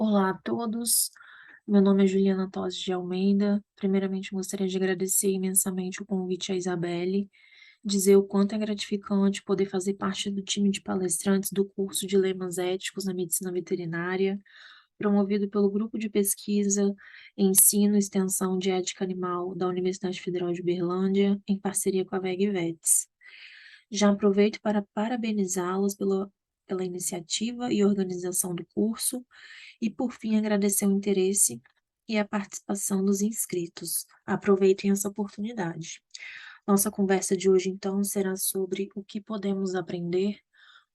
Olá a todos, meu nome é Juliana Tosse de Almeida. Primeiramente, gostaria de agradecer imensamente o convite à Isabelle, dizer o quanto é gratificante poder fazer parte do time de palestrantes do curso de Lemas Éticos na Medicina Veterinária, promovido pelo Grupo de Pesquisa, Ensino e Extensão de Ética Animal da Universidade Federal de Berlândia, em parceria com a VegVets. Já aproveito para parabenizá-los pela iniciativa e organização do curso e, por fim, agradecer o interesse e a participação dos inscritos. Aproveitem essa oportunidade. Nossa conversa de hoje, então, será sobre o que podemos aprender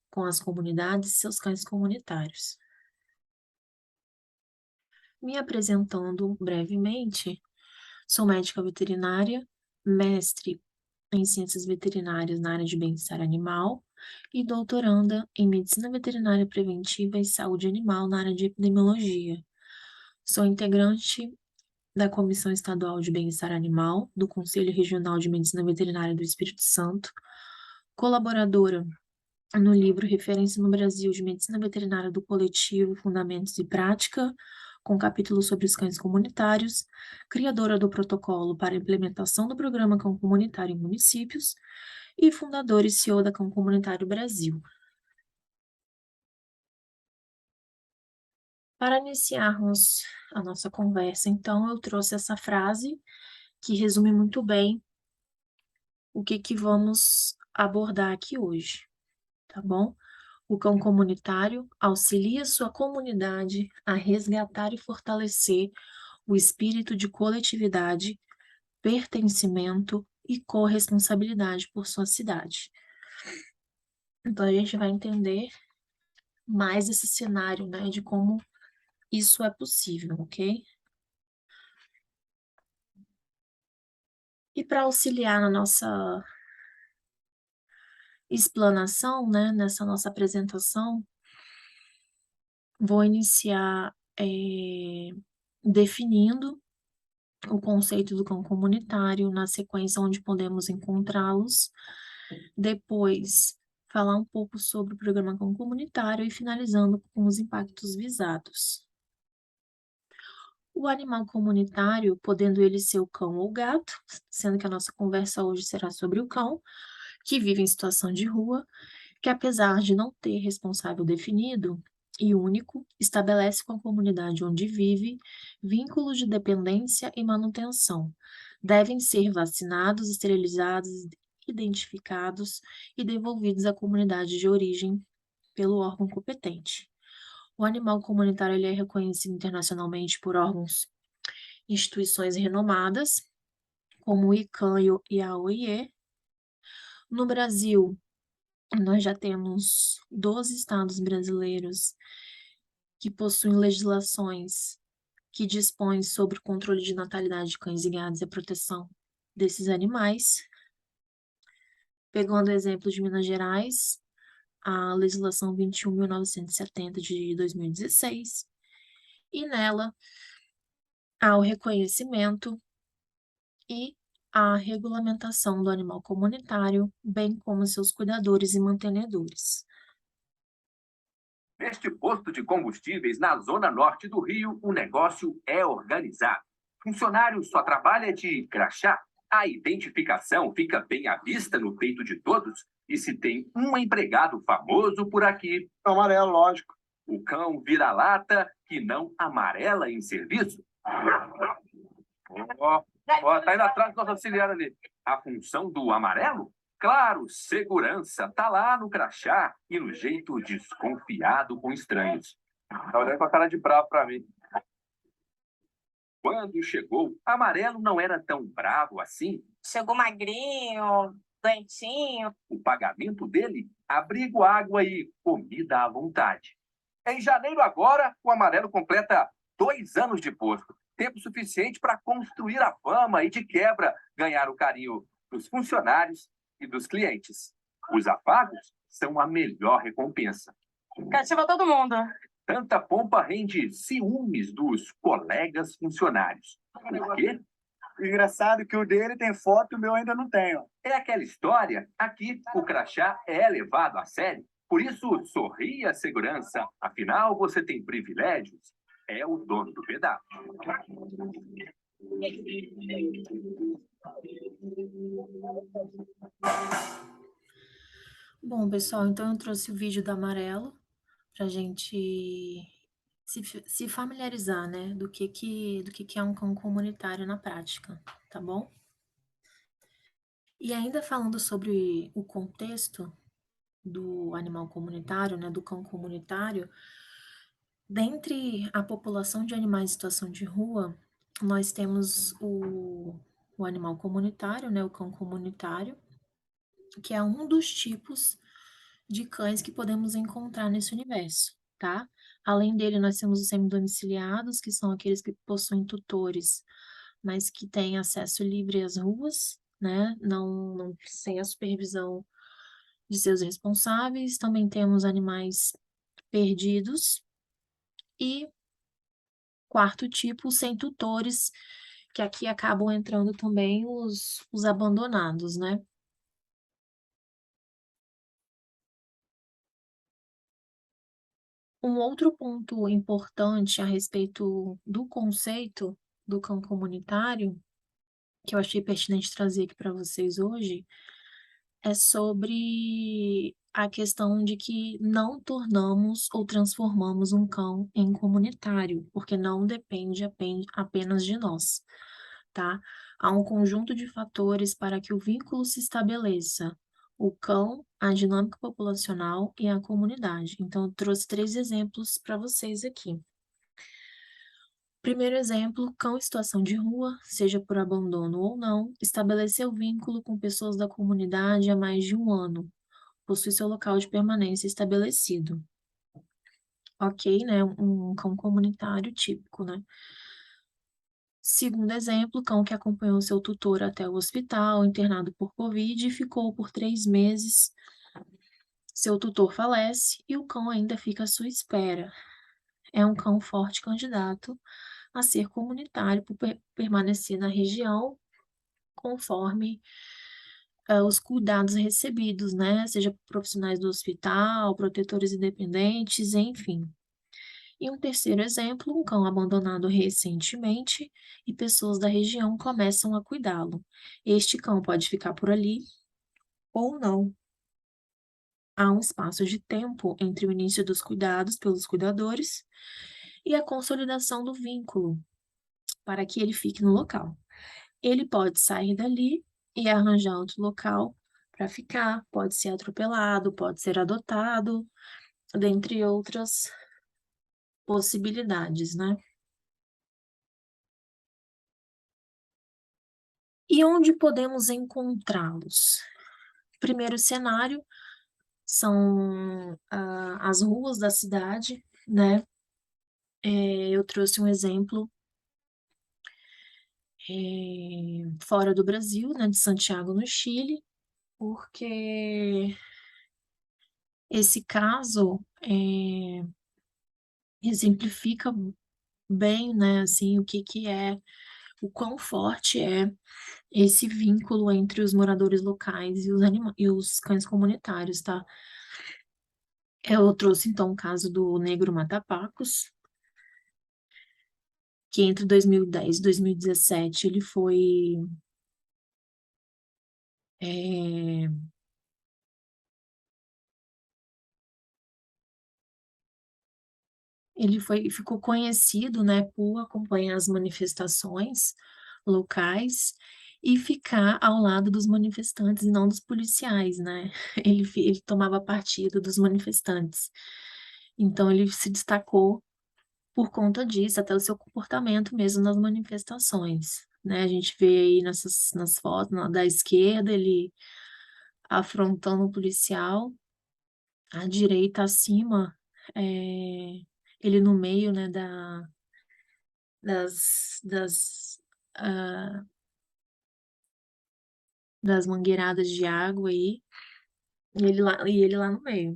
com as comunidades e seus cães comunitários. Me apresentando brevemente, sou médica veterinária, mestre em ciências veterinárias na área de bem-estar animal e doutoranda em medicina veterinária preventiva e saúde animal na área de epidemiologia. Sou integrante da Comissão Estadual de Bem-Estar Animal do Conselho Regional de Medicina Veterinária do Espírito Santo, colaboradora no livro Referência no Brasil de Medicina Veterinária do Coletivo Fundamentos e Prática, com capítulo sobre os cães comunitários, criadora do protocolo para a implementação do programa Cão Comunitário em municípios e fundadora e CEO da Cão Comunitário Brasil. Para iniciarmos a nossa conversa, então, eu trouxe essa frase que resume muito bem o que vamos abordar aqui hoje, tá bom? O cão comunitário auxilia sua comunidade a resgatar e fortalecer o espírito de coletividade, pertencimento e corresponsabilidade por sua cidade. Então, a gente vai entender mais esse cenário, né, de como isso é possível, ok? E para auxiliar na nossa explanação, né, nessa nossa apresentação, vou iniciar definindo o conceito do cão comunitário, na sequência onde podemos encontrá-los, depois falar um pouco sobre o programa cão comunitário e finalizando com os impactos visados. O animal comunitário, podendo ele ser o cão ou o gato, sendo que a nossa conversa hoje será sobre o cão, que vive em situação de rua, que apesar de não ter responsável definido e único, estabelece com a comunidade onde vive vínculos de dependência e manutenção. Devem ser vacinados, esterilizados, identificados e devolvidos à comunidade de origem pelo órgão competente. O animal comunitário ele é reconhecido internacionalmente por órgãos, instituições renomadas, como o ICAN e a OIE. No Brasil, nós já temos 12 estados brasileiros que possuem legislações que dispõem sobre o controle de natalidade de cães e gatos e a proteção desses animais. Pegando o exemplo de Minas Gerais, a legislação 21.970 de 2016, e nela há o reconhecimento e a regulamentação do animal comunitário, bem como seus cuidadores e mantenedores. Neste posto de combustíveis na zona norte do Rio, o negócio é organizado. Funcionário só trabalha de crachá. A identificação fica bem à vista no peito de todos. E se tem um empregado famoso por aqui, Amarelo, lógico. o cão vira-lata que não amarela em serviço. Ó, tá indo atrás do nosso auxiliar ali. A função do amarelo? Claro, segurança. Tá lá no crachá e no jeito desconfiado com estranhos. Tá olhando com a cara de bravo pra mim. Quando chegou, Amarelo não era tão bravo assim. Chegou magrinho, doentinho. O pagamento dele? Abrigo, água e comida à vontade. Em janeiro agora, o Amarelo completa 2 anos de posto. Tempo suficiente para construir a fama e, de quebra, ganhar o carinho dos funcionários e dos clientes. Os afagos são a melhor recompensa. Cativa todo mundo. Tanta pompa rende ciúmes dos colegas funcionários. Por quê? Engraçado que o dele tem foto e o meu ainda não tenho. É aquela história. Aqui, o crachá é levado a sério. Por isso, sorria, segurança. Afinal, você tem privilégios. é o dono do pedaço. Bom, pessoal, então eu trouxe o vídeo do amarelo para a gente se familiarizar, né, do que é um cão comunitário na prática, tá bom? E ainda falando sobre o contexto do animal comunitário, né, do cão comunitário, dentre a população de animais em situação de rua, nós temos o animal comunitário, né, o cão comunitário, que é um dos tipos de cães que podemos encontrar nesse universo, tá? Além dele, nós temos os semidomiciliados, que são aqueles que possuem tutores, mas que têm acesso livre às ruas, né? Não sem a supervisão de seus responsáveis. Também temos animais perdidos e quarto tipo, sem tutores, que aqui acabam entrando também os abandonados, né? Um outro ponto importante a respeito do conceito do cão comunitário, que eu achei pertinente trazer aqui para vocês hoje, é sobre a questão de que não tornamos ou transformamos um cão em comunitário, porque não depende apenas de nós, tá? Há um conjunto de fatores para que o vínculo se estabeleça: o cão, a dinâmica populacional e a comunidade. Então, eu trouxe 3 exemplos para vocês aqui. Primeiro exemplo, cão em situação de rua, seja por abandono ou não, estabeleceu vínculo com pessoas da comunidade há mais de 1 ano, possui seu local de permanência estabelecido. Ok, né? Um cão comunitário típico, né? Segundo exemplo, cão que acompanhou seu tutor até o hospital, internado por Covid, e ficou por 3 meses. Seu tutor falece e o cão ainda fica à sua espera. É um cão forte candidato a ser comunitário por permanecer na região conforme os cuidados recebidos, né? Seja por profissionais do hospital, protetores independentes, enfim. E um terceiro exemplo, um cão abandonado recentemente e pessoas da região começam a cuidá-lo. Este cão pode ficar por ali ou não. Há um espaço de tempo entre o início dos cuidados pelos cuidadores e a consolidação do vínculo para que ele fique no local. Ele pode sair dali e arranjar outro local para ficar, pode ser atropelado, pode ser adotado, dentre outras possibilidades, né? E onde podemos encontrá-los? Primeiro cenário são as ruas da cidade, né? Eu trouxe um exemplo fora do Brasil, né, de Santiago, no Chile, porque esse caso exemplifica bem, né, assim, o quão forte é esse vínculo entre os moradores locais e os cães comunitários, tá? Eu trouxe, então, o caso do negro mata-papos, que entre 2010 e 2017 é, ficou conhecido, né, por acompanhar as manifestações locais e ficar ao lado dos manifestantes e não dos policiais, né? Ele tomava partido dos manifestantes. Então, ele se destacou por conta disso, até o seu comportamento mesmo nas manifestações, né? A gente vê aí nas fotos da esquerda, ele afrontando o policial, à direita acima, é, ele no meio, né, das, das, ah, das mangueiradas de água aí, e ele lá no meio,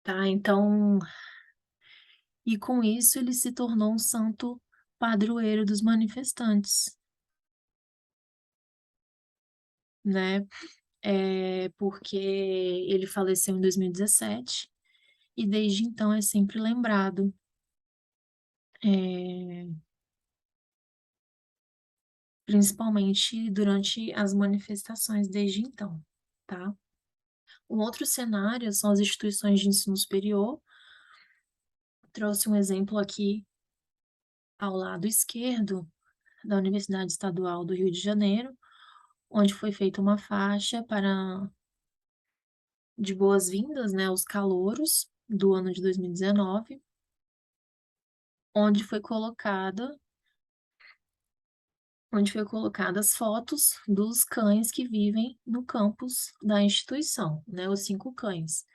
tá? Então, e com isso ele se tornou um santo padroeiro dos manifestantes, né? Porque ele faleceu em 2017 e desde então é sempre lembrado principalmente durante as manifestações desde então, tá? Um outro cenário são as instituições de ensino superior. Trouxe um exemplo aqui ao lado esquerdo da Universidade Estadual do Rio de Janeiro, onde foi feita uma faixa de boas-vindas, né, aos calouros do ano de 2019, onde foi colocadas fotos dos cães que vivem no campus da instituição, né, os 5 cães.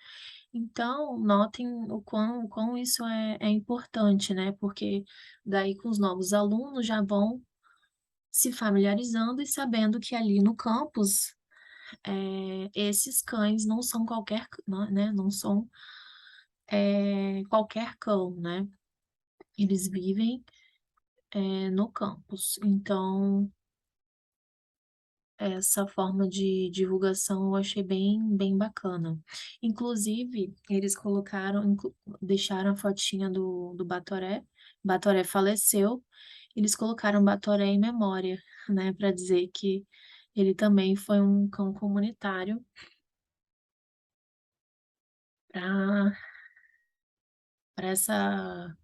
Então, notem o quão isso é importante, né, porque daí com os novos alunos já vão se familiarizando e sabendo que ali no campus, esses cães não são né, não são qualquer cão, né, eles vivem no campus. Então, essa forma de divulgação eu achei bem bacana. Inclusive, eles deixaram a fotinha do Batoré. Batoré faleceu, eles colocaram Batoré em memória, né, para dizer que ele também foi um cão comunitário para essa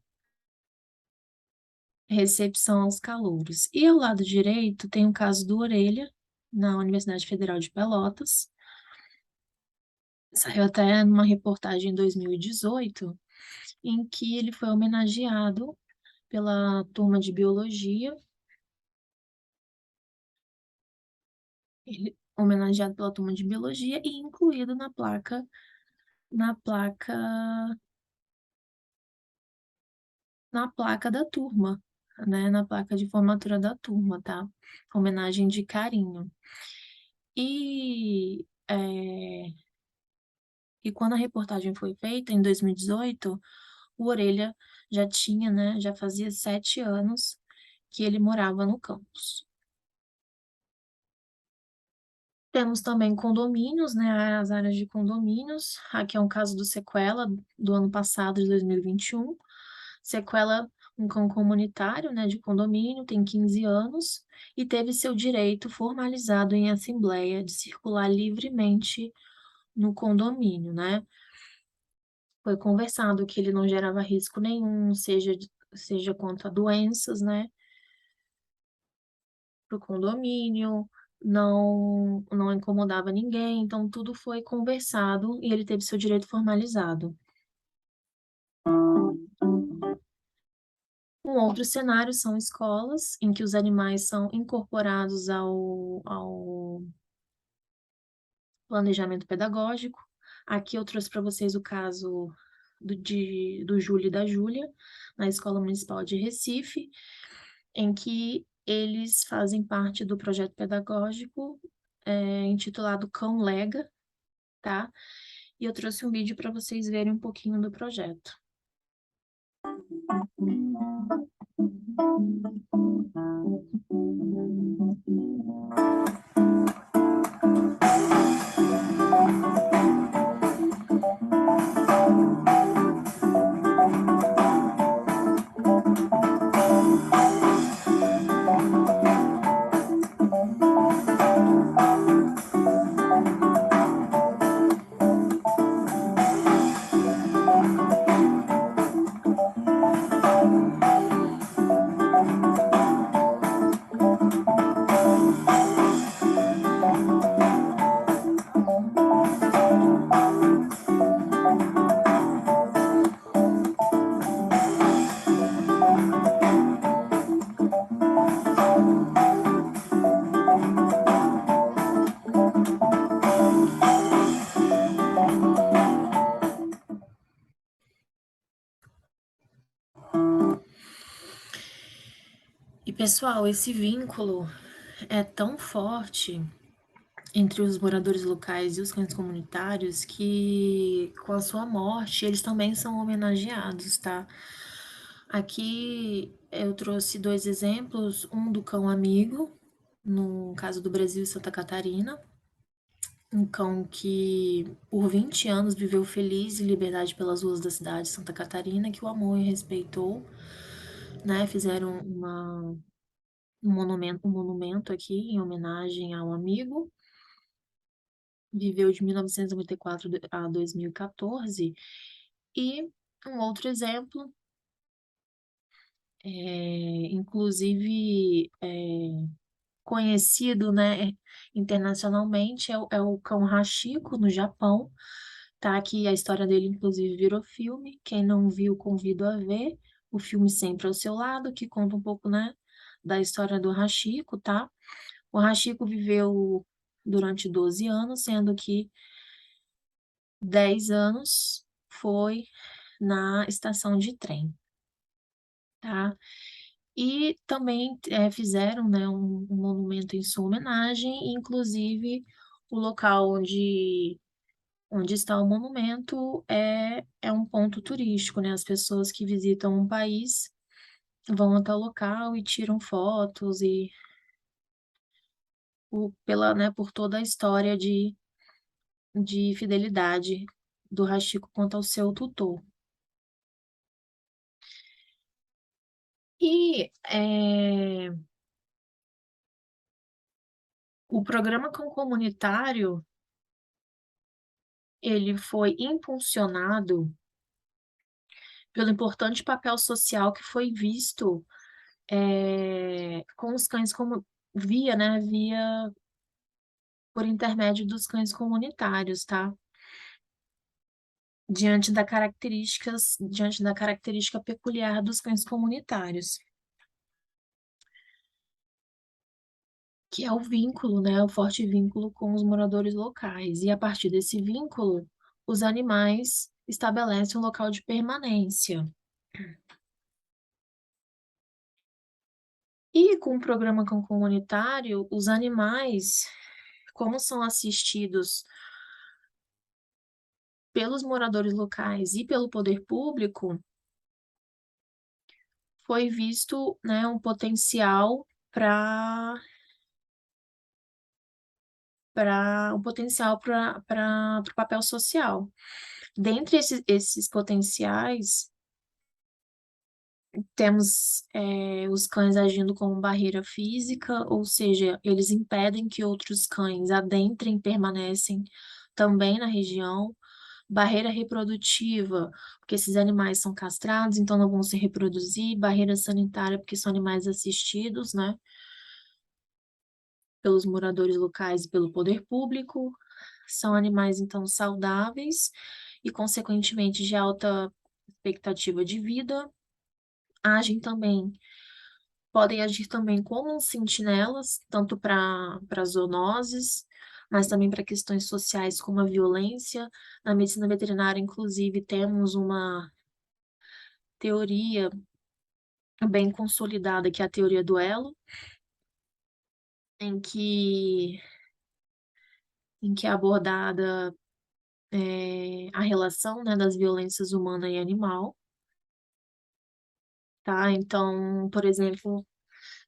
recepção aos calouros. E ao lado direito tem o caso do Orelha, na Universidade Federal de Pelotas. Saiu até numa reportagem em 2018, em que ele foi homenageado pela turma de biologia. Homenageado pela turma de biologia e incluído na placa, na placa da turma, né? Na placa de formatura da turma, tá? Homenagem de carinho. E quando a reportagem foi feita, em 2018, o Orelha já tinha, né? Já fazia 7 anos que ele morava no campus. Temos também condomínios, né? As áreas de condomínios. Aqui é um caso do Sequela, do ano passado, de 2021. Sequela, um cão comunitário, né, de condomínio, tem 15 anos e teve seu direito formalizado em assembleia de circular livremente no condomínio, né? Foi conversado que ele não gerava risco nenhum, seja quanto a doenças, né, para o condomínio, não incomodava ninguém, então tudo foi conversado e ele teve seu direito formalizado. Um outro cenário são escolas, em que os animais são incorporados ao planejamento pedagógico. Aqui eu trouxe para vocês o caso do Júlio e da Júlia, na Escola Municipal de Recife, em que eles fazem parte do projeto pedagógico intitulado Cão Lega, tá? E eu trouxe um vídeo para vocês verem um pouquinho do projeto. E, pessoal, esse vínculo é tão forte entre os moradores locais e os cães comunitários que, com a sua morte, eles também são homenageados, tá? Aqui eu trouxe 2 exemplos, um do cão amigo, no caso do Brasil e Santa Catarina, um cão que por 20 anos viveu feliz e liberdade pelas ruas da cidade de Santa Catarina, que o amou e respeitou, né? Fizeram um monumento aqui em homenagem ao amigo. Viveu de 1994 a 2014. E um outro exemplo, inclusive conhecido, né, internacionalmente, é o cão Hachiko, no Japão, tá? Que a história dele, inclusive, virou filme. Quem não viu, convido a ver. O filme Sempre ao Seu Lado, que conta um pouco, né, da história do Hachiko, tá? O Hachiko viveu durante 12 anos, sendo que 10 anos foi na estação de trem, tá? E também fizeram, né, um monumento em sua homenagem, inclusive o local onde está o monumento é um ponto turístico, né? As pessoas que visitam um país vão até o local e tiram fotos e né, por toda a história de fidelidade do Hachiko quanto ao seu tutor. E o programa Cão Comunitário, ele foi impulsionado pelo importante papel social que foi visto com os cães como via por intermédio dos cães comunitários, tá? Diante da característica peculiar dos cães comunitários, que é o vínculo, né? O forte vínculo com os moradores locais. E a partir desse vínculo, os animais estabelecem um local de permanência. E com o programa cão comunitário, os animais, como são assistidos pelos moradores locais e pelo poder público, foi visto, né, um potencial para o papel social. Dentre esses potenciais, temos os cães agindo como barreira física, ou seja, eles impedem que outros cães adentrem e permanecem também na região. Barreira reprodutiva, porque esses animais são castrados, então não vão se reproduzir. Barreira sanitária, porque são animais assistidos, né, pelos moradores locais e pelo poder público. São animais, então, saudáveis e, consequentemente, de alta expectativa de vida. Podem agir também como sentinelas, tanto para zoonoses, mas também para questões sociais como a violência. Na medicina veterinária, inclusive, temos uma teoria bem consolidada, que é a teoria do elo, em que, é abordada a relação, né, das violências humana e animal, tá? Então, por exemplo,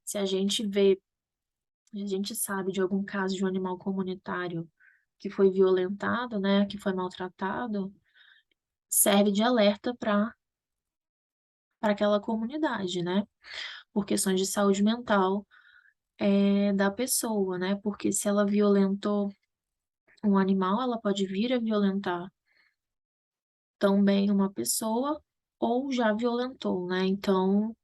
se a gente sabe de algum caso de um animal comunitário que foi violentado, né, que foi maltratado, serve de alerta para aquela comunidade, né? Por questões de saúde mental da pessoa, né? Porque se ela violentou um animal, ela pode vir a violentar também uma pessoa ou já violentou, né? Então,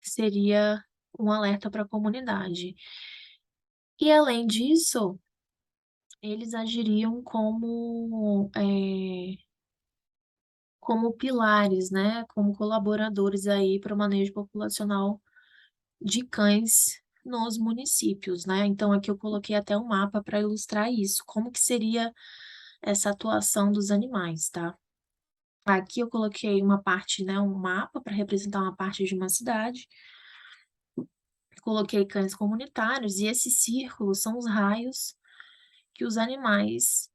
seria um alerta para a comunidade. E além disso, eles agiriam como pilares, né? Como colaboradores aí para o manejo populacional de cães nos municípios, né? Então aqui eu coloquei até um mapa para ilustrar isso, como que seria essa atuação dos animais, tá? Aqui eu coloquei uma parte, né, um mapa para representar uma parte de uma cidade. Coloquei cães comunitários e esses círculos são os raios que os animais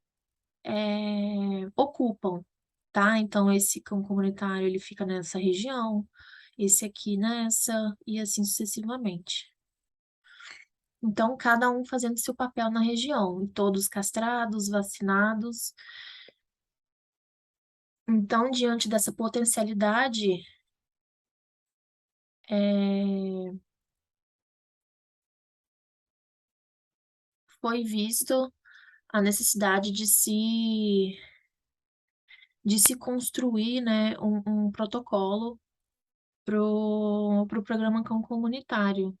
ocupam, tá? Então esse cão comunitário ele fica nessa região, esse aqui nessa e assim sucessivamente. Então, cada um fazendo seu papel na região, todos castrados, vacinados. Então, diante dessa potencialidade foi visto a necessidade de se construir, né, um protocolo pro programa Cão Comunitário,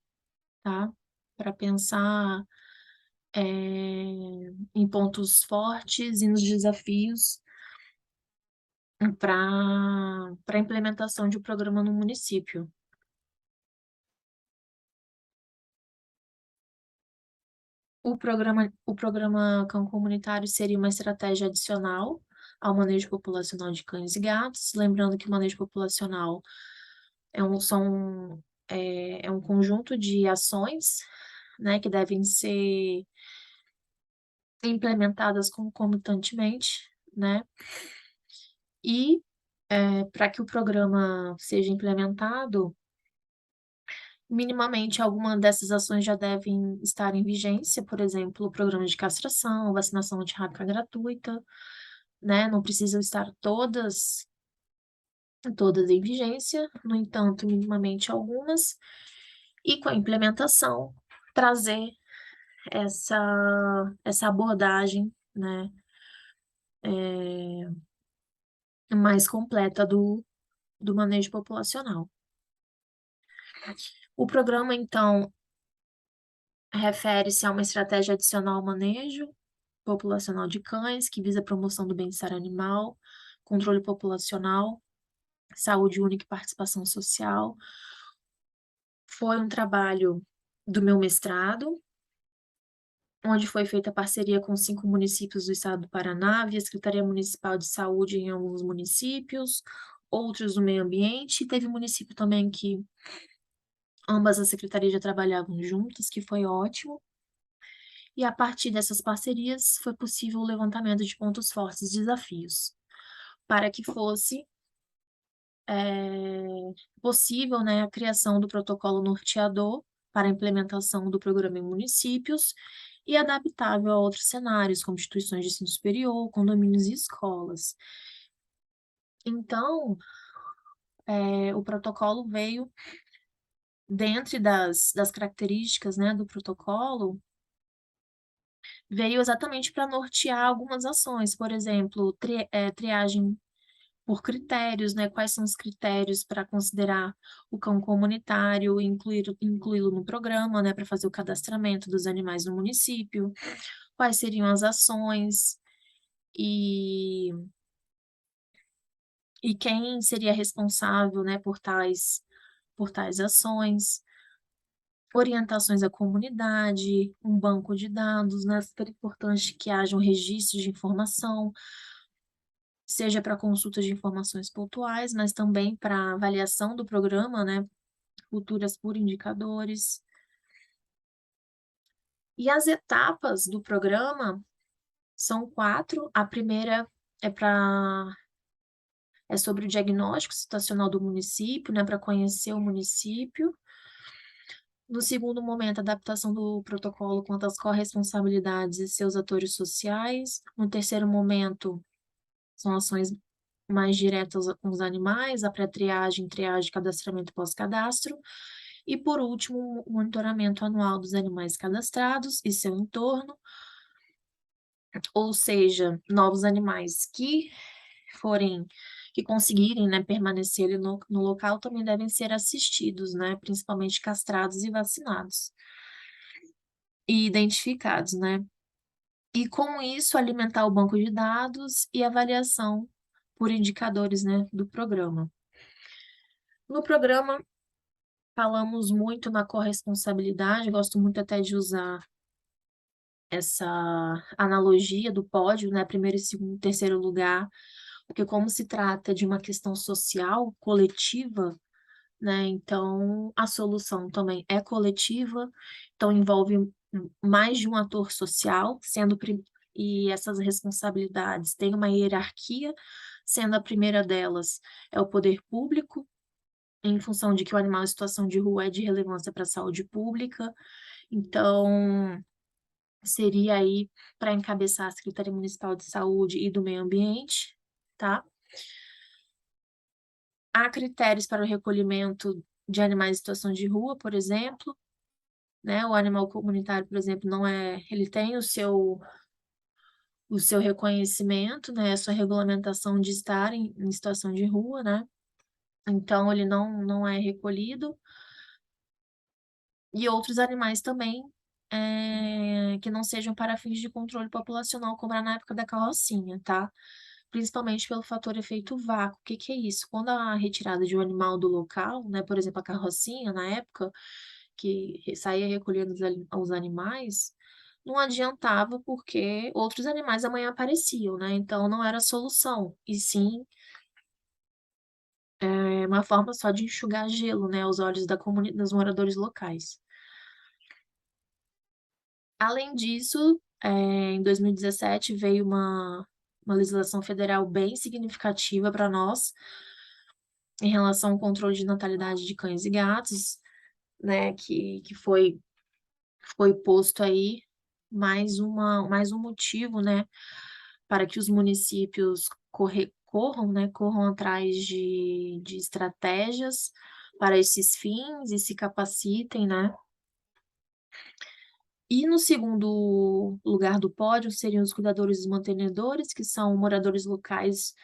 tá? Para pensar em pontos fortes e nos desafios para a implementação de um programa no município. O programa Cão Comunitário seria uma estratégia adicional ao manejo populacional de cães e gatos, lembrando que o manejo populacional é um conjunto de ações, né, que devem ser implementadas concomitantemente, né? E para que o programa seja implementado, minimamente alguma dessas ações já devem estar em vigência, por exemplo, o programa de castração, vacinação antirrábica gratuita, né? Não precisam estar todas em vigência, no entanto, minimamente algumas, e com a implementação, trazer essa abordagem, né, mais completa do manejo populacional. O programa, então, refere-se a uma estratégia adicional ao manejo populacional de cães, que visa a promoção do bem-estar animal, controle populacional, saúde única e participação social. Foi um trabalho do meu mestrado, onde foi feita parceria com 5 municípios do estado do Paraná, via Secretaria Municipal de Saúde em alguns municípios, outros do meio ambiente, e teve município também que ambas as secretarias já trabalhavam juntas, que foi ótimo. E a partir dessas parcerias foi possível o levantamento de pontos fortes e desafios, para que fosse possível, né, a criação do protocolo norteador para a implementação do programa em municípios e adaptável a outros cenários, como instituições de ensino superior, condomínios e escolas. Então, o protocolo veio, dentre das características, né, do protocolo, veio exatamente para nortear algumas ações, por exemplo, triagem por critérios, né? Quais são os critérios para considerar o cão comunitário, incluí-lo no programa, né? Para fazer o cadastramento dos animais no município, quais seriam as ações e quem seria responsável, né? Por tais ações, orientações à comunidade, um banco de dados, né? Super importante que haja um registro de informação, seja para consulta de informações pontuais, mas também para avaliação do programa, né? Culturas por indicadores. E as etapas do programa são 4. A primeira é sobre o diagnóstico situacional do município, né? Para conhecer o município. No segundo momento, adaptação do protocolo quanto às corresponsabilidades e seus atores sociais. No terceiro momento, são ações mais diretas com os animais, a pré-triagem, triagem, cadastramento pós-cadastro. E, por último, o monitoramento anual dos animais cadastrados e seu entorno, ou seja, novos animais que conseguirem, né, permanecer ali no local também devem ser assistidos, né, principalmente castrados e vacinados e identificados, né. E com isso alimentar o banco de dados e avaliação por indicadores, né, do programa. No programa falamos muito na corresponsabilidade, gosto muito até de usar essa analogia do pódio, né, primeiro, segundo, terceiro lugar, porque como se trata de uma questão social, coletiva, né, então a solução também é coletiva, então envolve mais de um ator social, e essas responsabilidades têm uma hierarquia, sendo a primeira delas é o poder público, em função de que o animal em situação de rua é de relevância para a saúde pública, então seria aí para encabeçar a Secretaria Municipal de Saúde e do Meio Ambiente, tá? Há critérios para o recolhimento de animais em situação de rua, por exemplo, né? O animal comunitário, por exemplo, não é, ele tem o seu reconhecimento, né? A sua regulamentação de estar em situação de rua, né? Então ele não é recolhido. E outros animais também que não sejam para fins de controle populacional, como era na época da carrocinha, tá? Principalmente pelo fator efeito vácuo. O que que é isso? Quando a retirada de um animal do local, né, por exemplo, a carrocinha, na época, que saía recolhendo os animais, não adiantava porque outros animais amanhã apareciam, né? Então não era solução, e sim uma forma só de enxugar gelo, né, aos olhos dos moradores locais. Além disso, em 2017 veio uma legislação federal bem significativa para nós, em relação ao controle de natalidade de cães e gatos, né, que foi posto aí mais um motivo, né, para que os municípios corram, né, corram atrás de estratégias para esses fins e se capacitem, né. E no segundo lugar do pódio seriam os cuidadores e mantenedores, que são moradores locais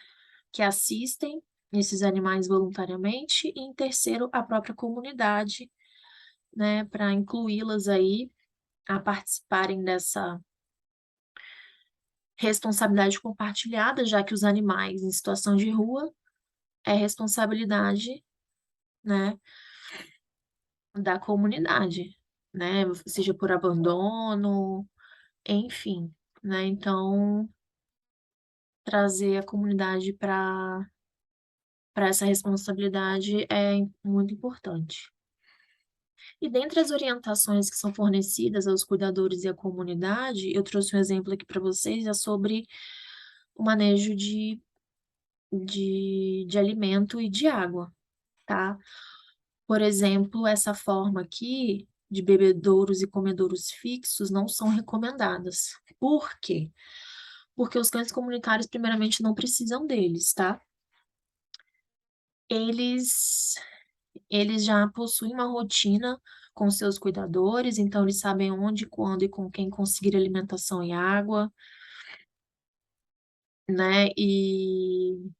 que assistem esses animais voluntariamente, e em terceiro, a própria comunidade, né, para incluí-las aí a participarem dessa responsabilidade compartilhada, já que os animais em situação de rua é responsabilidade, né, da comunidade, né, seja por abandono, enfim, né, então trazer a comunidade para essa responsabilidade é muito importante. E dentre as orientações que são fornecidas aos cuidadores e à comunidade, eu trouxe um exemplo aqui para vocês, é sobre o manejo de alimento e de água, tá? Por exemplo, essa forma aqui de bebedouros e comedouros fixos não são recomendadas. Por quê? Porque os cães comunitários, primeiramente, não precisam deles, tá? Eles Eles já possuem uma rotina com seus cuidadores, então eles sabem onde, quando e com quem conseguir alimentação e água, né? E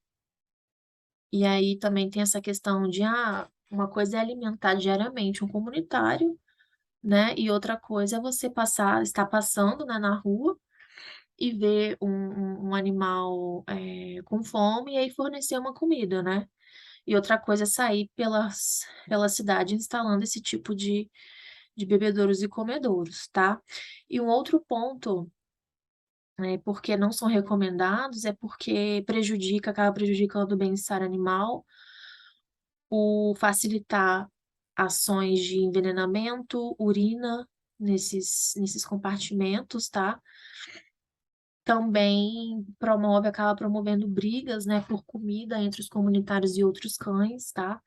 aí também tem essa questão de, uma coisa é alimentar diariamente um comunitário, né? E outra coisa é você estar passando, né, na rua e ver um animal com fome e aí fornecer uma comida, né? E outra coisa é sair pela cidade instalando esse tipo de bebedouros e comedouros, tá? E um outro ponto, porque não são recomendados, é porque acaba prejudicando o bem-estar animal, por facilitar ações de envenenamento, urina nesses compartimentos, tá? Também acaba promovendo brigas, né, por comida entre os comunitários e outros cães, tá?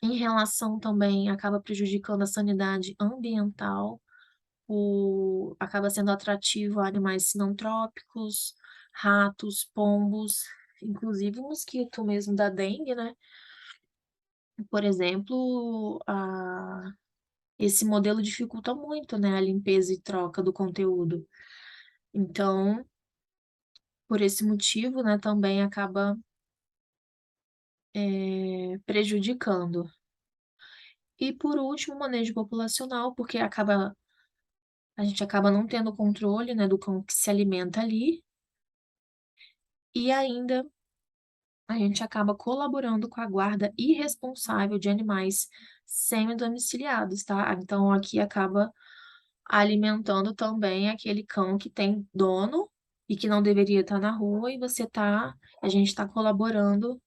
Em relação também, acaba prejudicando a sanidade ambiental, acaba sendo atrativo a animais sinantrópicos, ratos, pombos, inclusive o mosquito mesmo da dengue, né? Por exemplo, esse modelo dificulta muito, né, a limpeza e troca do conteúdo. Então, por esse motivo, né, também acaba prejudicando. E por último, o manejo populacional, porque a gente acaba não tendo controle, né, do cão que se alimenta ali, e ainda a gente acaba colaborando com a guarda irresponsável de animais semi-domiciliados, tá? Então, aqui acaba alimentando também aquele cão que tem dono e que não deveria estar na rua, e a gente está colaborando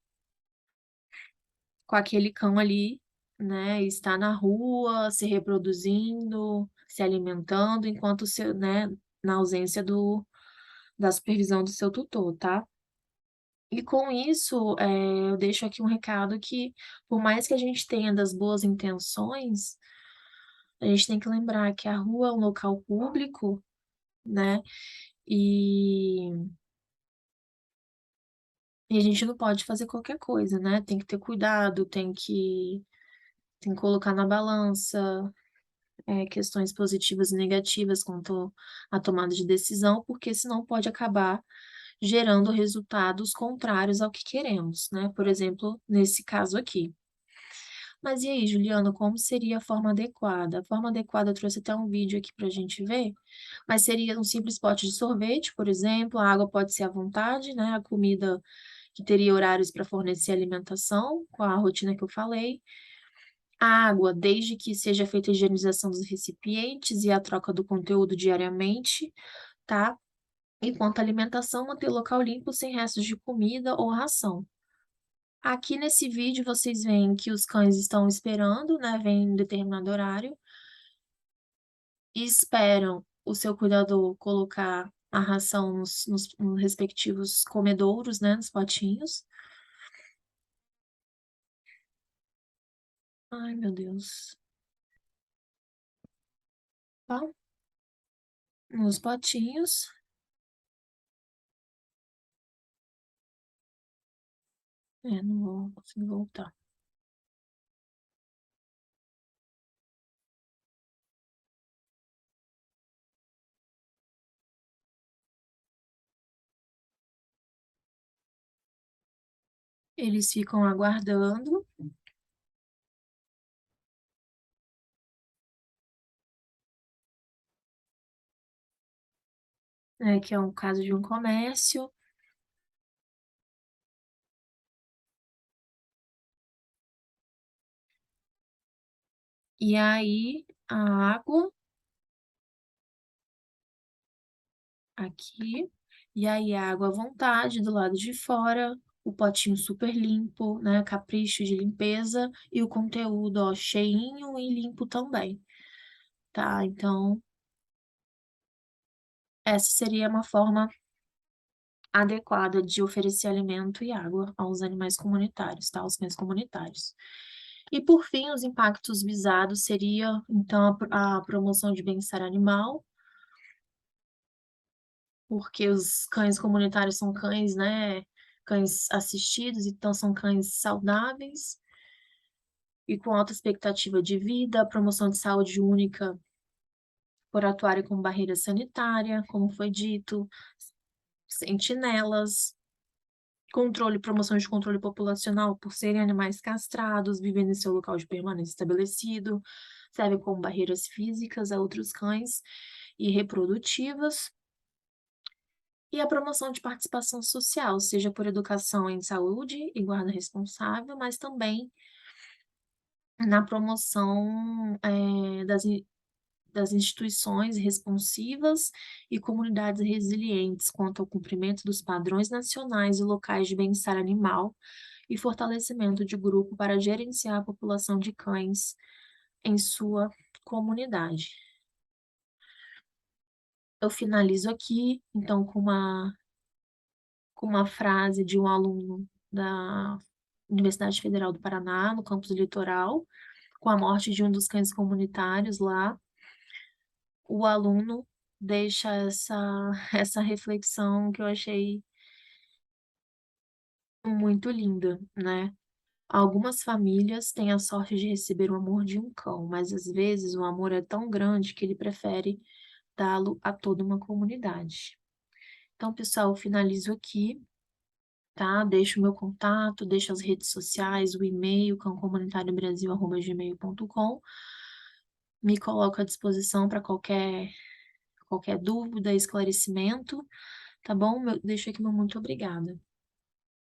com aquele cão ali, né? Está na rua, se reproduzindo, se alimentando, enquanto né, na ausência da supervisão do seu tutor, tá? E com isso, eu deixo aqui um recado que, por mais que a gente tenha das boas intenções, a gente tem que lembrar que a rua é um local público, né? E E a gente não pode fazer qualquer coisa, né? Tem que ter cuidado, tem que colocar na balança questões positivas e negativas quanto à tomada de decisão, porque senão pode acabar gerando resultados contrários ao que queremos, né? Por exemplo, nesse caso aqui. Mas e aí, Juliana, como seria a forma adequada? A forma adequada, eu trouxe até um vídeo aqui para a gente ver, mas seria um simples pote de sorvete, por exemplo, a água pode ser à vontade, né? A comida que teria horários para fornecer alimentação, com a rotina que eu falei. A água, desde que seja feita a higienização dos recipientes e a troca do conteúdo diariamente, tá? E quanto à alimentação, manter o local limpo sem restos de comida ou ração. Aqui nesse vídeo vocês veem que os cães estão esperando, né? Vem em determinado horário e esperam o seu cuidador colocar a ração nos respectivos comedouros, né? Nos potinhos. Ai, meu Deus. Tá? Nos potinhos. Não vou conseguir voltar. Eles ficam aguardando. Que é um caso de um comércio. E aí, a água aqui. E aí, a água à vontade do lado de fora. O potinho super limpo, né? Capricho de limpeza. E o conteúdo, ó, cheinho e limpo também. Tá? Então, essa seria uma forma adequada de oferecer alimento e água aos animais comunitários, tá? Aos cães comunitários. E, por fim, os impactos visados seria, então, a promoção de bem-estar animal, porque os cães comunitários são cães, né, cães assistidos, então são cães saudáveis e com alta expectativa de vida, promoção de saúde única por atuarem com barreira sanitária, como foi dito, sentinelas, promoção de controle populacional por serem animais castrados, vivendo em seu local de permanência estabelecido, serve como barreiras físicas a outros cães e reprodutivas, e a promoção de participação social, seja por educação em saúde e guarda responsável, mas também na promoção das instituições responsivas e comunidades resilientes quanto ao cumprimento dos padrões nacionais e locais de bem-estar animal e fortalecimento de grupo para gerenciar a população de cães em sua comunidade. Eu finalizo aqui, então, com uma frase de um aluno da Universidade Federal do Paraná, no campus Litoral, com a morte de um dos cães comunitários lá. O aluno deixa essa reflexão que eu achei muito linda, né? Algumas famílias têm a sorte de receber o amor de um cão, mas às vezes o amor é tão grande que ele prefere dá-lo a toda uma comunidade. Então, pessoal, eu finalizo aqui, tá? Deixo o meu contato, deixo as redes sociais, o e-mail, cãocomunitariobrasil@gmail.com. Me coloco à disposição para qualquer dúvida, esclarecimento, tá bom? Deixo aqui meu muito obrigada.